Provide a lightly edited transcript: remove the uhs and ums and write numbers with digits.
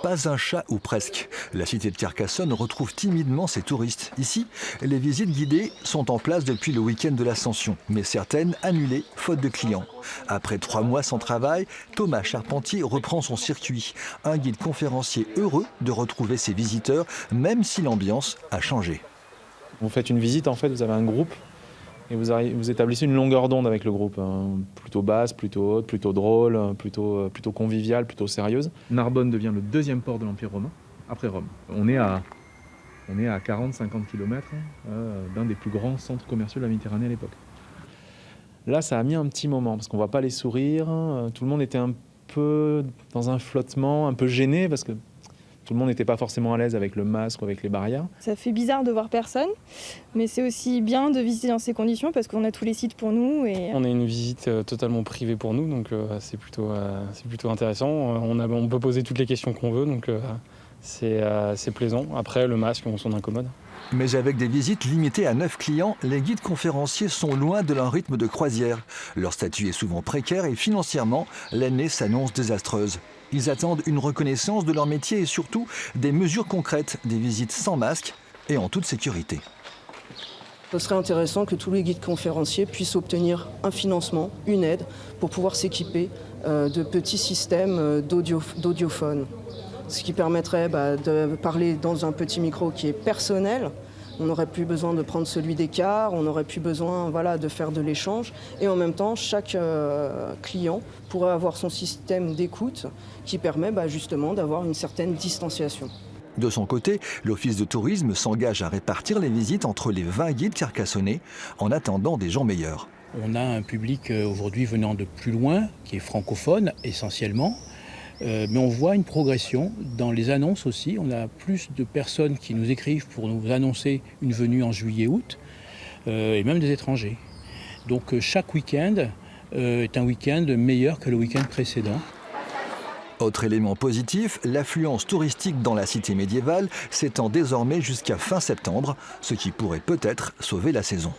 Pas un chat ou presque. La cité de Carcassonne retrouve timidement ses touristes. Ici, les visites guidées sont en place depuis le week-end de l'Ascension, mais certaines annulées faute de clients. Après 3 mois sans travail, Thomas Charpentier reprend son circuit. Un guide conférencier heureux de retrouver ses visiteurs, même si l'ambiance a changé. Vous faites une visite, en fait, vous avez un groupe et vous établissez une longueur d'onde avec le groupe. Plutôt basse, plutôt haute, plutôt drôle, plutôt conviviale, plutôt sérieuse. Narbonne devient le 2e port de l'Empire romain, après Rome. On est à 40-50 km d'un des plus grands centres commerciaux de la Méditerranée à l'époque. Là, ça a mis un petit moment, parce qu'on ne voit pas les sourires. Tout le monde était un peu dans un flottement, un peu gêné, parce que tout le monde n'était pas forcément à l'aise avec le masque ou avec les barrières. Ça fait bizarre de voir personne, mais c'est aussi bien de visiter dans ces conditions parce qu'on a tous les sites pour nous. On a une visite totalement privée pour nous, donc c'est plutôt intéressant. On peut poser toutes les questions qu'on veut, donc c'est plaisant. Après, le masque, on s'en incommode. Mais avec des visites limitées à 9 clients, les guides conférenciers sont loin de leur rythme de croisière. Leur statut est souvent précaire et financièrement, l'année s'annonce désastreuse. Ils attendent une reconnaissance de leur métier et surtout des mesures concrètes, des visites sans masque et en toute sécurité. Ce serait intéressant que tous les guides conférenciers puissent obtenir un financement, une aide, pour pouvoir s'équiper de petits systèmes d'audiophone. Ce qui permettrait de parler dans un petit micro qui est personnel. On n'aurait plus besoin de prendre celui des cars, on n'aurait plus besoin de faire de l'échange. Et en même temps, chaque client pourrait avoir son système d'écoute qui permet justement d'avoir une certaine distanciation. De son côté, l'Office de tourisme s'engage à répartir les visites entre les 20 guides carcassonnais en attendant des gens meilleurs. On a un public aujourd'hui venant de plus loin, qui est francophone essentiellement. Mais on voit une progression dans les annonces aussi. On a plus de personnes qui nous écrivent pour nous annoncer une venue en juillet-août, et même des étrangers. Donc chaque week-end est un week-end meilleur que le week-end précédent. Autre élément positif, l'affluence touristique dans la cité médiévale s'étend désormais jusqu'à fin septembre, ce qui pourrait peut-être sauver la saison.